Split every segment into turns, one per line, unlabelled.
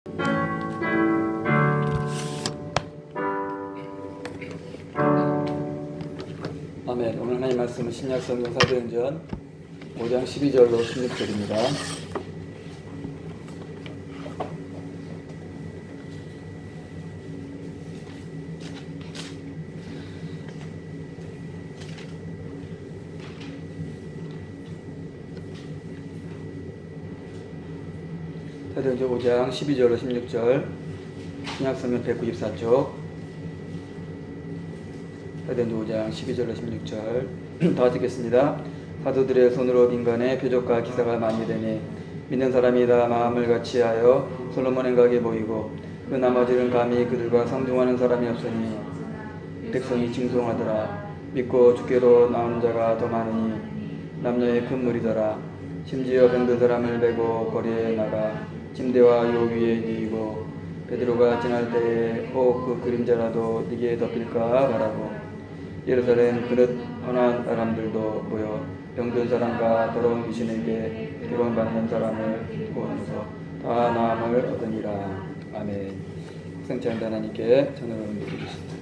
아멘. 오늘 하나님 말씀은 신약성경 사도행전 5장 12절로 16절입니다. 사도행전 5장 12절로 16절, 신약성경 194쪽, 사도행전 5장 12절로 16절 다 듣겠습니다. 사도들의 손으로 빈간에 표적과 기사가 많이 되니 믿는 사람이 다 마음을 같이하여 솔로몬 행각에 보이고 그 나머지는 감히 그들과 상종하는 사람이 없으니 백성이 징송하더라. 믿고 주께로 나오는 자가 더 많으니 남녀의 큰 무리더라. 심지어 병든 사람을 메고 거리에 나가 침대와 요 위에 누이고 베드로가 지날 때에 혹 그 그림자라도 네게 덮일까 바라고 예루살렘 그릇 헌한 사람들도 모여 병든 사람과 더러운 귀신에게 들어받는 사람을 구원해서 다 나음을 얻으니라. 아멘. 성찬 하나님께 전을 드리겠습니다.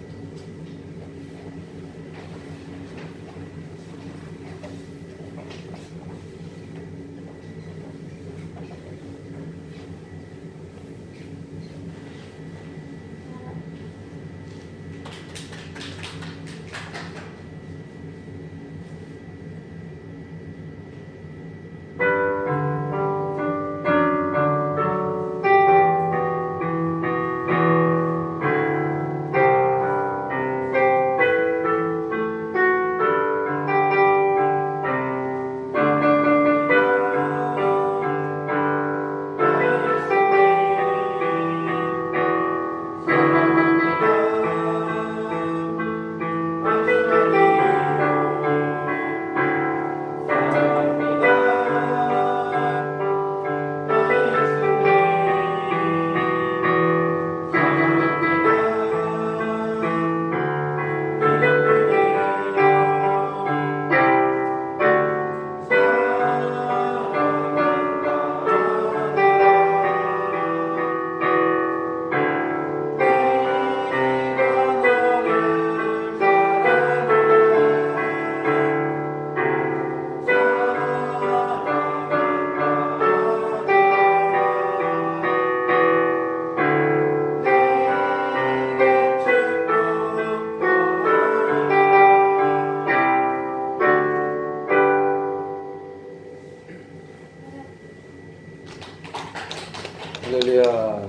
할렐루야.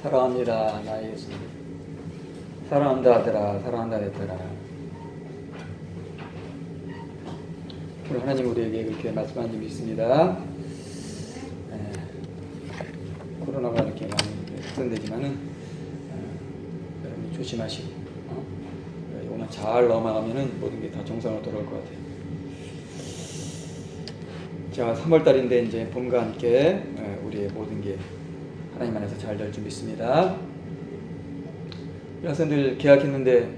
사랑합니다. 나의 예수. 사랑한다 하더라. 사랑한다 했더라. 오늘 하나님 우리에게 그렇게 말씀한 줄 믿습니다. 코로나가 이렇게 많이 확산되지만은 여러분 조심하시고 이거만 잘 넘어가면은 모든 게 다 정상으로 돌아올 것 같아요. 자, 3월달인데 이제 봄과 함께 우리의 모든 게 하나님 안에서 잘 될 줄 믿습니다. 학생들 개학했는데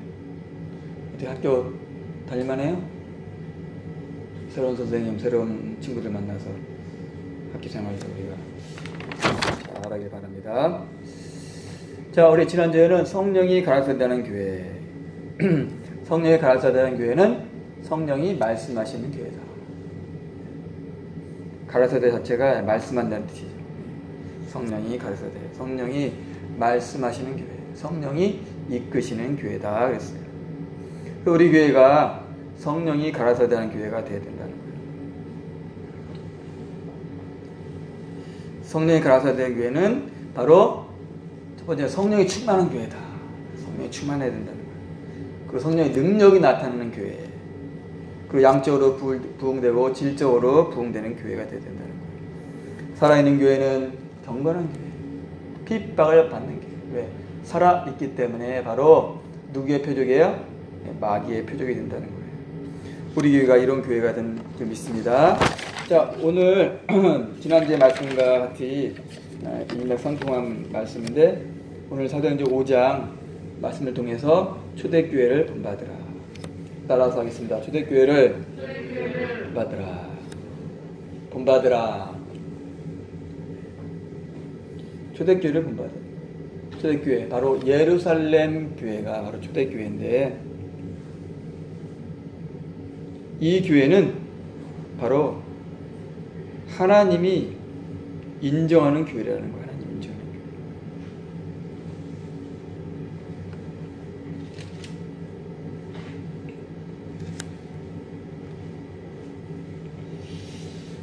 어떻게 학교 다닐만해요? 새로운 선생님, 새로운 친구들 만나서 학교 생활을 우리가 잘하길 바랍니다. 자, 우리 지난주에는 성령이 가르쳐다는 교회. 성령이 가르쳐다는 교회는 성령이 말씀하시는 교회다. 가라사대 자체가 말씀한다는 뜻이죠. 성령이 가라사대, 성령이 말씀하시는 교회, 성령이 이끄시는 교회다 그랬어요. 우리 교회가 성령이 가라사대하는 교회가 되어야 된다는 거예요. 성령이 가라사대하는 교회는 바로 첫 번째 성령이 충만한 교회다. 성령이 충만해야 된다는 거예요. 그 성령의 능력이 나타나는 교회. 그 양적으로 부흥되고 질적으로 부흥되는 교회가 되어야 된다는 거예요. 살아있는 교회는 경건한 교회, 핍박을 받는 교회. 왜? 살아있기 때문에 바로 누구의 표적이에요? 마귀의 표적이 된다는 거예요. 우리 교회가 이런 교회가 된 줄 믿습니다. 자, 오늘 지난주의 말씀과 같이 일맥상통한 말씀인데 오늘 사도행전 5장 말씀을 통해서 초대교회를 본받으라. 따라서 하겠습니다. 초대교회를 본받으라. 본받으라. 초대교회를 본받아요. 초대교회, 바로 예루살렘 교회가 바로 초대교회인데, 이 교회는 바로 하나님이 인정하는 교회라는 거예요. 하나님 인정하는 교회.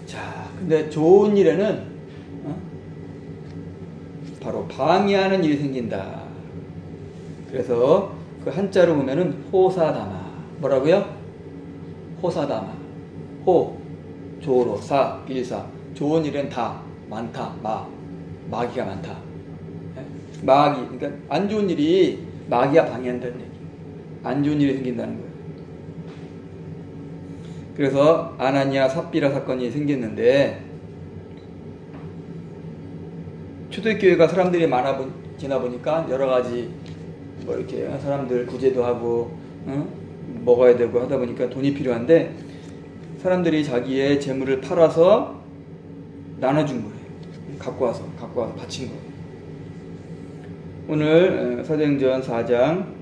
자, 근데 좋은 일에는 바로 방해하는 일이 생긴다. 그래서 그 한자로 보면은 호사다마. 뭐라고요? 호사다마. 호, 조로, 사, 일사. 좋은 일은 다, 많다, 마귀가 많다. 마귀, 그러니까 안 좋은 일이 마귀가 방해한다는 얘기. 안 좋은 일이 생긴다는 거예요. 그래서 아나니아 삽비라 사건이 생겼는데, 초대교회가 사람들이 많아지나 보니까 여러 가지 뭐 이렇게 사람들 구제도 하고 먹어야 되고 하다 보니까 돈이 필요한데, 사람들이 자기의 재물을 팔아서 나눠준 거예요. 갖고 와서 바친 거예요. 오늘 사도행전 4장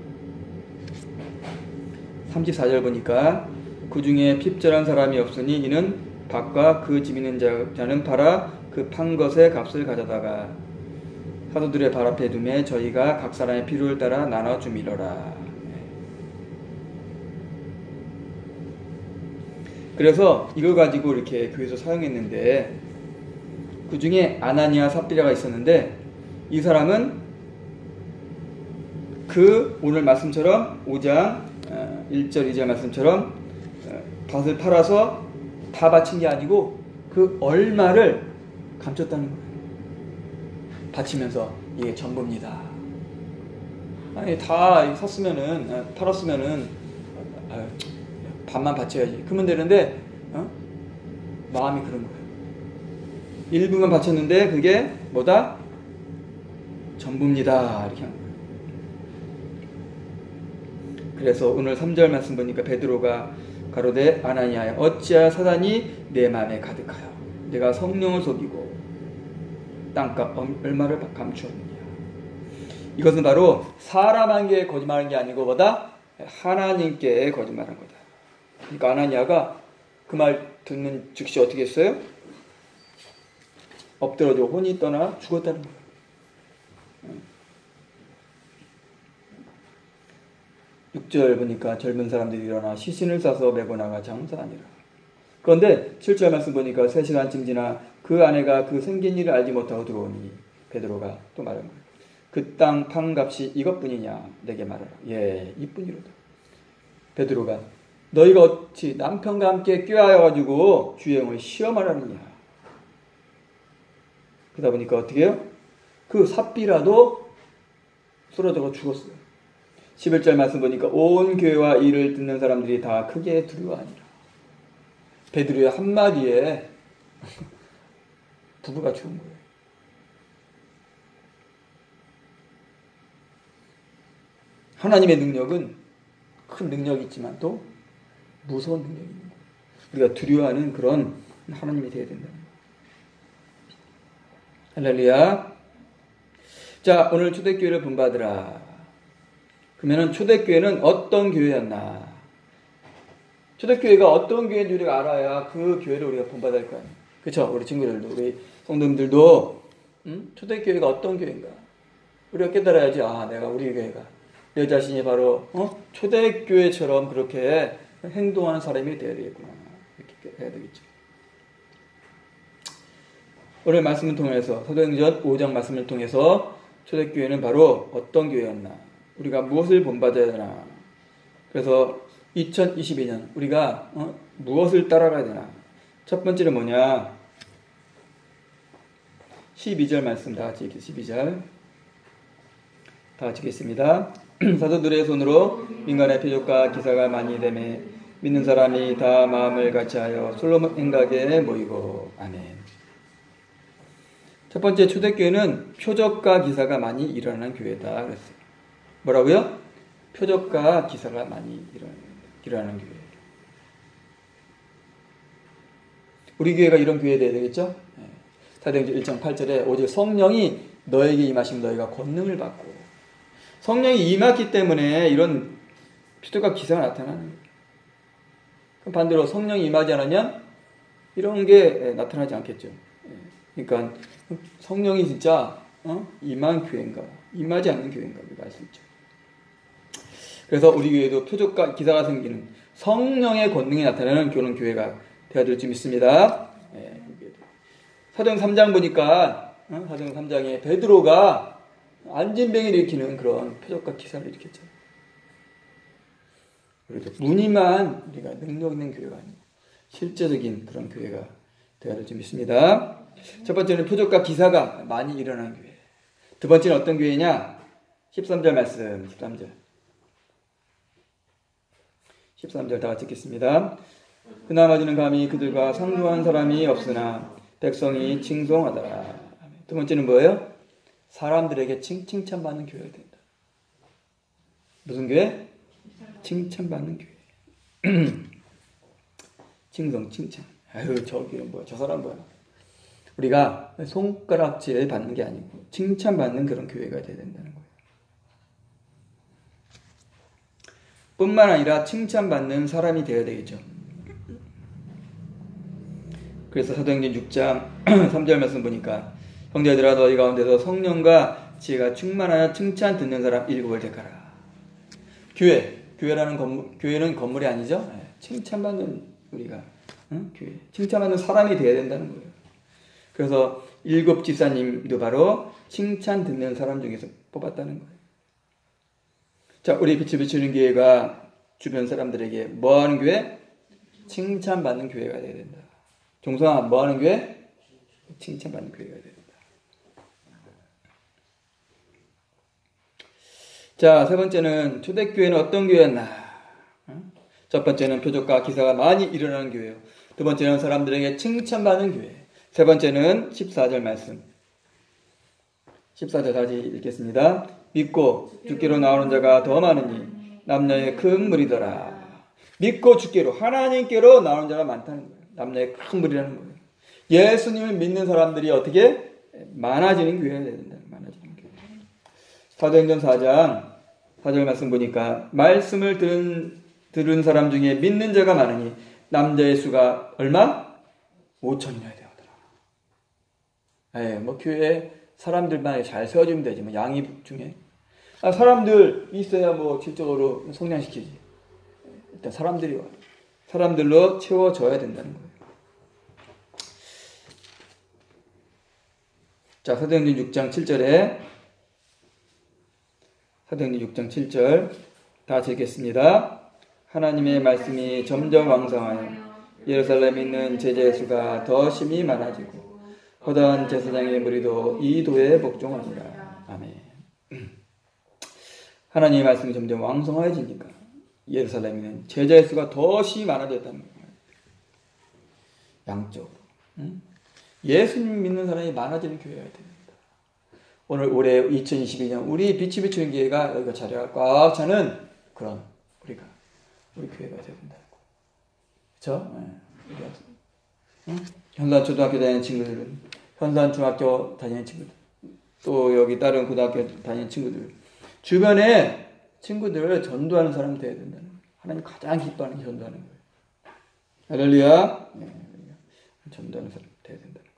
34절 보니까 그 중에 핍절한 사람이 없으니 이는 밭과 그 집 있는 자는 팔아 그 판 것의 값을 가져다가 사도들의 발 앞에 두매 저희가 각 사람의 필요를 따라 나눠주미러라. 그래서 이걸 가지고 이렇게 교회에서 사용했는데, 그 중에 아나니아 삽비라가 있었는데, 이 사람은 그 오늘 말씀처럼 5장 1절 2절 말씀처럼 밭을 팔아서 다 바친 게 아니고 그 얼마를 감췄다는 거예요. 바치면서 이게 전부입니다. 아니 다 샀으면은 팔았으면은 반만 바쳐야지. 그러면 되는데 마음이 그런 거예요. 일부만 바쳤는데 그게 뭐다? 전부입니다. 이렇게 한 거예요. 그래서 오늘 3절 말씀 보니까 베드로가 가로되 아나니아야 어찌하여 사단이 내 마음에 가득하여 내가 성령을 속이고 땅값 얼마를 감추었느냐. 이것은 바로 사람에게 거짓말한 게 아니고 뭐다? 하나님께 거짓말한 거다. 그러니까 아나니아가 그 말 듣는 즉시 어떻게 했어요? 엎드러져 혼이 떠나 죽었다는 거예요. 6절 보니까 젊은 사람들이 일어나 시신을 싸서 메고 나가 장사하니라. 그런데 7절 말씀 보니까 3시간쯤 지나 그 아내가 그 생긴 일을 알지 못하고 들어오니 베드로가 또 말한 거예요. 그 땅 판값이 이것뿐이냐 내게 말하라. 예, 이뿐이로다. 베드로가 너희가 어찌 남편과 함께 꾀하여가지고 주행을 시험하라느냐. 그러다 보니까 어떻게 해요? 그 삽비라도 쓰러져서 죽었어요. 11절 말씀 보니까 온 교회와 이를 듣는 사람들이 다 크게 두려워하니라. 베드로의 한마디에 부부가 죽은 거예요. 하나님의 능력은 큰 능력이 있지만 또 무서운 능력이 있는 거예요. 우리가 두려워하는 그런 하나님이 되어야 된다. 할렐루야. 자, 오늘 초대교회를 본받으라. 그러면 초대교회는 어떤 교회였나? 초대교회가 어떤 교회인지 우리가 알아야 그 교회를 우리가 본받을 거 아니에요. 그렇죠? 우리 친구들도, 우리 성도님들도 초대교회가 어떤 교회인가? 우리가 깨달아야지. 아, 내가 우리 교회가 내 자신이 바로 초대교회처럼 그렇게 행동하는 사람이 되어야 되겠구나. 이렇게 해야 되겠죠. 오늘 말씀을 통해서 사도행전 5장 말씀을 통해서 초대교회는 바로 어떤 교회였나? 우리가 무엇을 본받아야 되나? 그래서 2022년 우리가 무엇을 따라가야 되나? 첫 번째는 뭐냐? 12절 말씀 다 같이 읽겠습니다. 12절 다 같이 읽겠습니다. 사도들의 손으로 민간의 표적과 기사가 많이 되매 믿는 사람이 다 마음을 같이하여 솔로몬 행각에 모이고. 아멘. 첫 번째, 초대교회는 표적과 기사가 많이 일어나는 교회다 그랬어요. 뭐라고요? 표적과 기사가 많이 일어나는 교회. 우리 교회가 이런 교회 되어야 되겠죠? 사도행전 1장 8절에 오직 성령이 너에게 임하시면 너희가 권능을 받고, 성령이 임했기 때문에 이런 표적과 기사가 나타나는 거예요. 그럼 반대로 성령이 임하지 않으면 이런 게 나타나지 않겠죠. 그러니까 성령이 진짜 임한 교회인가, 임하지 않는 교회인가 우리가 알 수 있죠. 그래서 우리 교회도 표적과 기사가 생기는 성령의 권능이 나타나는 그런 교회가 되어야 될 줄 믿습니다. 사도행 3장 보니까 사도행 3장에 베드로가 안진병을 일으키는 그런 표적과 기사를 일으켰죠. 그래서 무늬만 우리가 능력 있는 교회가 아니고 실제적인 그런 교회가 되어야 될 줄 믿습니다. 첫 번째는 표적과 기사가 많이 일어나는 교회. 두 번째는 어떤 교회냐? 13절 말씀, 13절 다 같이 읽겠습니다. 그나마지는 감히 그들과 상종한 사람이 없으나 백성이 칭송하더라. 두 번째는 뭐예요? 사람들에게 칭찬받는 교회가 된다. 무슨 교회? 칭찬받는 교회. 칭찬. 아유, 저기는 뭐야? 저 사람 뭐야? 우리가 손가락질 받는 게 아니고 칭찬받는 그런 교회가 돼야 된다는 거예요. 뿐만 아니라 칭찬받는 사람이 되어야 되겠죠. 그래서 사도행전 6장 3절 말씀 보니까 형제들아 너희 가운데서 성령과 지혜가 충만하여 칭찬 듣는 사람 7을 택하라. 교회는 건물이 아니죠. 칭찬받는 우리가 교회, 칭찬받는 사람이 되어야 된다는 거예요. 그래서 7 집사님도 바로 칭찬 듣는 사람 중에서 뽑았다는 거예요. 자, 우리 빛을 비추는 교회가 주변 사람들에게 뭐하는 교회? 칭찬받는 교회가 되어야 된다. 종성아, 뭐하는 교회? 칭찬받는 교회가 되어야 된다. 자, 세 번째는 초대교회는 어떤 교회였나? 첫 번째는 표적과 기사가 많이 일어나는 교회요. 두 번째는 사람들에게 칭찬받는 교회. 세 번째는 14절 말씀. 14절 다시 읽겠습니다. 믿고 주께로 나오는 자가 더 많으니 남녀의 큰 무리더라. 믿고 주께로, 하나님께로 나오는 자가 많다는 거예요. 남녀의 큰 무리라는 거예요. 예수님을 믿는 사람들이 어떻게 많아지는 교회가 되야 된다. 많아지는 교회. 사도행전 4장 4절 말씀 보니까 말씀을 들은 사람 중에 믿는 자가 많으니 남자의 수가 얼마? 5천이나 되었더라. 뭐 교회에 사람들만 잘 세워주면 되지. 뭐 양이 중에 사람들 있어야 뭐 질적으로 성장시키지. 일단 사람들이 와. 사람들로 채워져야 된다는 거예요. 자, 사도행전 6장 7절에 사도행전 6장 7절 다 같이 읽겠습니다. 하나님의 말씀이 점점 왕성하여 예루살렘에 있는 제자의 수가 더 심히 많아지고 허다한 제사장의 무리도 이 도에 복종하니라. 아멘. 하나님의 말씀이 점점 왕성해지니까 예루살렘에 있는 제자의 수가 더 심히 많아졌다는 거예요. 양쪽으로. 예수님 믿는 사람이 많아지는 교회가 됩니다. 올해 2022년 우리 빛이 비추는 교회가 여기가 자리가 꽉 차는 그런 우리 교회가 되어야 된다고. 그렇죠? 현산 초등학교 다니는 친구들은 현산 중학교 다니는 친구들, 또 여기 다른 고등학교 다니는 친구들, 주변에 친구들을 전도하는 사람이 되어야 된다는 거예요. 하나님 가장 기뻐하는 게 전도하는 거예요. 할렐루야. 전도하는 사람이 되어야 된다는 거예요.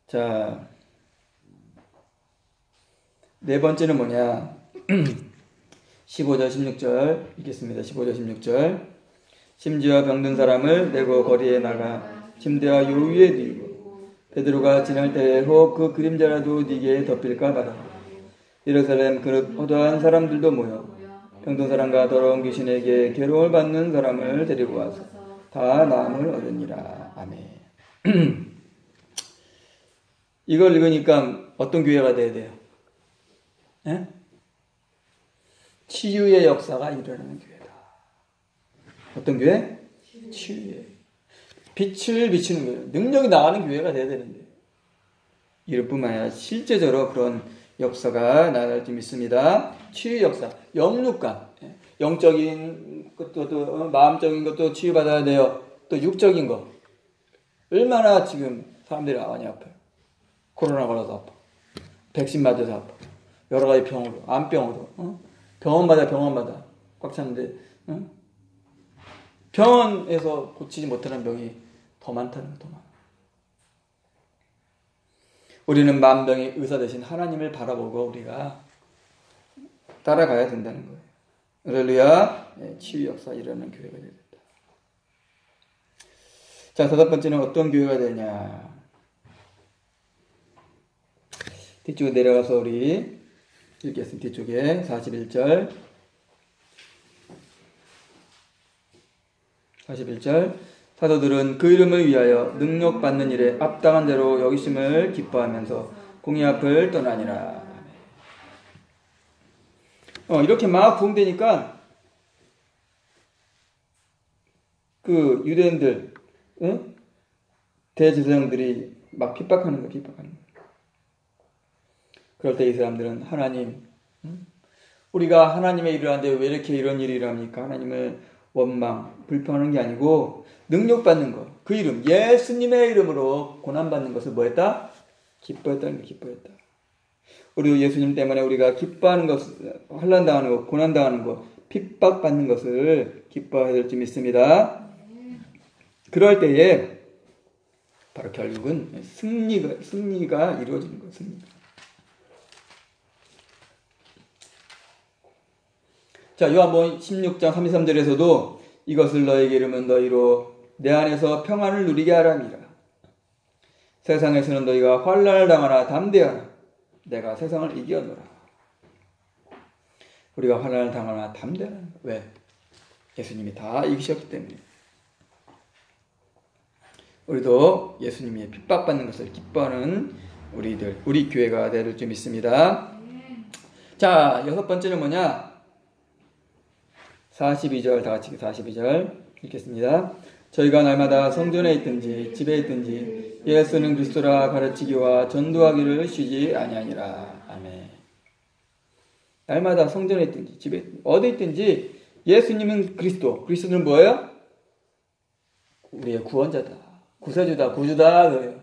자, 네 번째는 뭐냐? 15절 16절 읽겠습니다. 15절 16절. 심지어 병든 사람을 내고 거리에 나가 침대와 요 위에 뉘고 베드로가 지날 때에 혹 그 그림자라도 네게 덮일까 봐라. 예루살렘 그릇 허다한 사람들도 모여 병든 사람과 더러운 귀신에게 괴로움을 받는 사람을 데리고 와서 다 나음을 얻으니라. 아멘. 이걸 읽으니까 어떤 교회가 돼야 돼요? 예? 치유의 역사가 일어나는 교회다. 어떤 교회? 치유의. 빛을 비추는 교회. 능력이 나가는 교회가 돼야 되는데. 이럴 뿐만 아니라 실제적으로 그런 역사가 나갈 줄 믿습니다. 치유 역사. 영육감. 영적인 것도 또 마음적인 것도 치유받아야 돼요. 또 육적인 거. 얼마나 지금 사람들이 많이 아파요. 코로나 걸려서 아파. 백신 맞아서 아파. 여러 가지 병으로, 암병으로. 병원마다 꽉 찼는데 병원에서 고치지 못하는 병이 더 많다는 거, 더 많아. 우리는 만병의 의사 대신 하나님을 바라보고 우리가 따라가야 된다는 거예요. 할렐루야. 치유 역사 일어나는 교회가 되겠다. 자, 다섯 번째는 어떤 교회가 되냐. 뒤쪽에 내려가서 우리 읽겠습니다. 뒤쪽에 41절. 41절. 사도들은 그 이름을 위하여 능력받는 일에 합당한 대로 여기심을 기뻐하면서 공의 앞을 떠나니라. 이렇게 막 부흥되니까 그 유대인들, 대제사장들이 막 핍박하는 거야. 그럴 때 이 사람들은 하나님, 우리가 하나님의 일을 하는데 왜 이렇게 이런 일이 일어납니까? 하나님을 원망, 불평하는 게 아니고 능력받는 것, 그 이름, 예수님의 이름으로 고난받는 것을 뭐 했다? 기뻐했다는 거, 기뻐했다. 우리도 예수님 때문에 우리가 기뻐하는 것, 환난당하는 것, 고난당하는 것, 핍박받는 것을 기뻐해야 될 줄 믿습니다. 그럴 때에 바로 결국은 승리가 이루어지는 거예요. 승리가. 자, 요한복음 16장 33절에서도 이것을 너에게 이르면 너희로 내 안에서 평안을 누리게 하람이라. 세상에서는 너희가 환난을 당하나 담대하라. 내가 세상을 이겨노라. 우리가 환난을 당하나 담대하라. 왜? 예수님이 다 이기셨기 때문에. 우리도 예수님이 핍박받는 것을 기뻐하는 우리 교회가 될 줄 믿습니다. 자, 여섯 번째는 뭐냐? 42절, 다 같이 42절 읽겠습니다. 저희가 날마다 성전에 있든지 집에 있든지 예수는 그리스도라 가르치기와 전도하기를 쉬지 아니하니라. 아멘. 날마다 성전에 있든지 집에 있든지 어디 있든지 예수님은 그리스도는 뭐예요? 우리의 구원자다, 구세주다, 구주다. 그래요.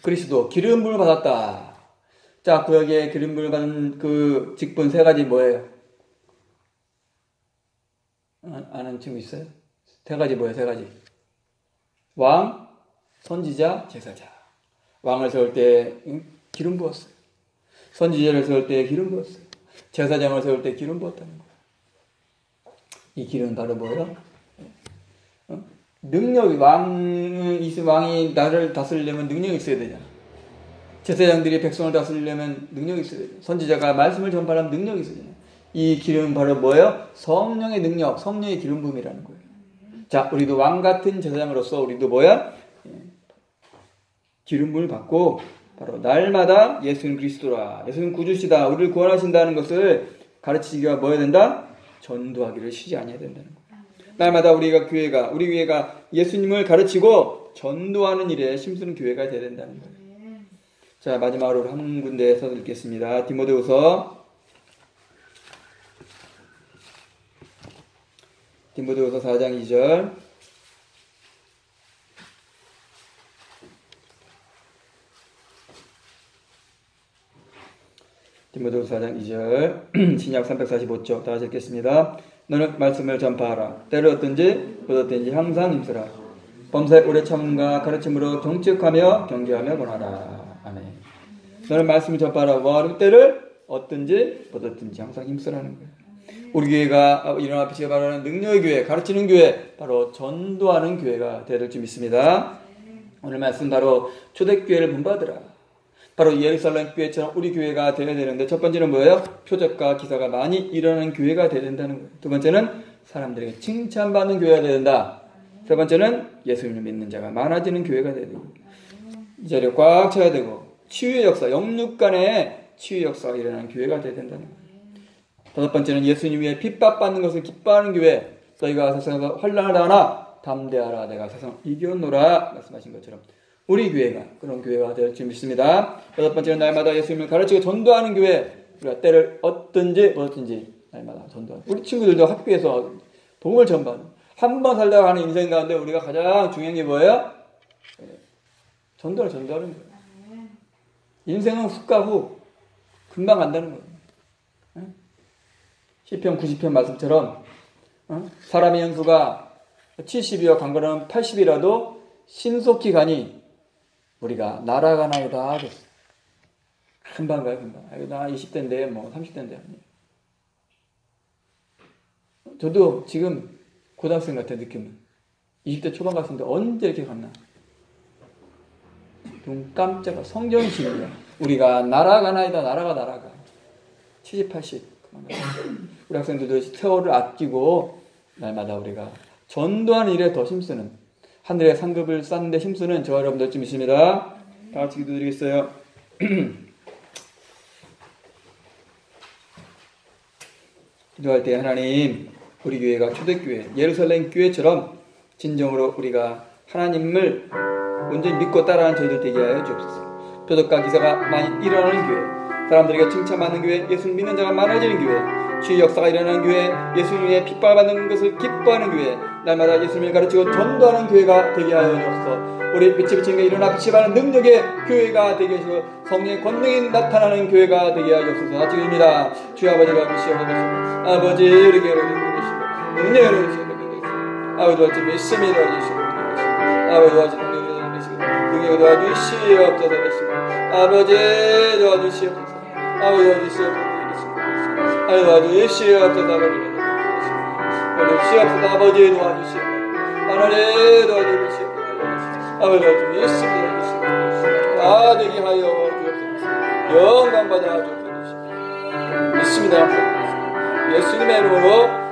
그리스도, 기름 부음을 받았다. 자, 구약에 기름 부음을 받은 그 직분 세 가지 뭐예요? 아는 친구 있어요? 세 가지 뭐예요? 세 가지. 왕, 선지자, 제사자. 왕을 세울 때 기름 부었어요. 선지자를 세울 때 기름 부었어요. 제사장을 세울 때 기름 부었다는 거예요. 이 기름은 바로 뭐예요? 능력이, 왕이 나를 다스리려면 능력이 있어야 되잖아. 제사장들이 백성을 다스리려면 능력이 있어야 되잖아. 선지자가 말씀을 전파하면 능력이 있어야 되잖아. 이 기름은 바로 뭐예요? 성령의 능력, 성령의 기름 부음이라는 거예요. 자, 우리도 왕 같은 제사장으로서 우리도 뭐야? 기름 부음을 받고 바로 날마다 예수는 그리스도라, 예수는 구주시다, 우리를 구원하신다는 것을 가르치기가 뭐 해야 된다? 전도하기를 쉬지 아니해야 된다는 거예요. 날마다 우리 교회가 예수님을 가르치고 전도하는 일에 힘쓰는 교회가 되어야 된다는 거예요. 자, 마지막으로 한 군데에서 읽겠습니다. 디모데후서 4장 2절. 디모데후서 4장 2절. 신약 345쪽 다 같이 읽겠습니다. 너는 말씀을 전파하라. 때를 얻든지 얻었든지 항상 힘쓰라. 범사에 오래 참음과 가르침으로 경책하며 경계하며 권하라. 아멘. 너는 말씀을 전파하라. 때를 얻든지 얻었든지 항상 힘쓰라는 거예요. 우리 교회가 이런 앞에 제가 말하는 능력의 교회, 가르치는 교회, 바로 전도하는 교회가 되어야 줄 믿습니다. 오늘 말씀 바로 초대교회를 본받으라. 바로 예루살렘 교회처럼 우리 교회가 되어야 되는데, 첫 번째는 뭐예요? 표적과 기사가 많이 일어나는 교회가 되어야 된다는 거예요. 두 번째는 사람들에게 칭찬받는 교회가 되어야 된다. 세 번째는 예수님을 믿는 자가 많아지는 교회가 되어야 되고, 이 자리에 꽉 차야 되고, 치유의 역사, 영육간의 치유의 역사가 일어나는 교회가 되어야 된다는 거예요. 다섯 번째는 예수님 위에 핍박받는 것을 기뻐하는 교회. 너희가 세상에서 환난을 당하나 담대하라. 내가 세상을 이겨노라. 말씀하신 것처럼 우리 교회가 그런 교회가 될 줄 믿습니다. 여섯 번째는 날마다 예수님을 가르치고 전도하는 교회. 우리가 때를 얻든지 날마다 전도하는. 우리 친구들도 학교에서 복음을 전파하는. 한 번 살다가 하는 인생 가운데 우리가 가장 중요한 게 뭐예요? 전도하는 거예요. 인생은 훅가 훅 금방 간다는 거예요. 시편 90편 말씀처럼 사람의 연수가 70이여 강건하면 80이라도 신속히 가니 우리가 날아가나이다 하겠어. 금방 가요, 금방. 나 20대인데 뭐 30대인데. 저도 지금 고등학생 같아, 느낌은. 20대 초반 같은데 언제 이렇게 갔나. 눈 깜짝아. 성경이 진리야. 우리가 날아가나이다. 날아가. 70, 80. 우리 학생들도 세월을 아끼고 날마다 우리가 전도하는 일에 더 힘쓰는, 하늘의 상급을 쌓는 데 힘쓰는 저와 여러분들쯤 있습니다. 다 같이 기도드리겠어요. 기도할 때 하나님, 우리 교회가 초대교회, 예루살렘 교회처럼 진정으로 우리가 하나님을 온전히 믿고 따라하는 저희들 되게 하여 주옵소서. 표적과 기사가 많이 일어나는 교회, 사람들에게 칭찬받는 교회, 예수를 믿는 자가 많아지는 교회, 주의 역사가 일어나는 교회, 예수를 위해 핍박받는 것을 기뻐하는 교회, 날마다 예수님을 가르치고 전도하는 교회가 되게 하여 주옵소서. 우리 빛이 비치는 게 일어나 빛이 바라는 능력의 교회가 되게 하시고 성령의 권능이 나타나는 교회가 되게 하여 주옵소서. 아직입니다. 주 아버지가 주시옵소서. 아버지 우리에게 은혜 열어주시옵소서. 아버지 도와주 믿습니다. 주시옵소서. 아버지 도와주 능력을 도와주시옵소서. 아버지 도와주시옵소서. 아버지 도와주시옵소서. 아버지 도와주시옵소서. 아버지 도와주시옵소서. 하나님 도와주시옵소서. 아버지 도와주시옵소서. 다 되게 하여 주옵소서. 영광 받아 주옵소서. 믿습니다. 예수님의 이름으로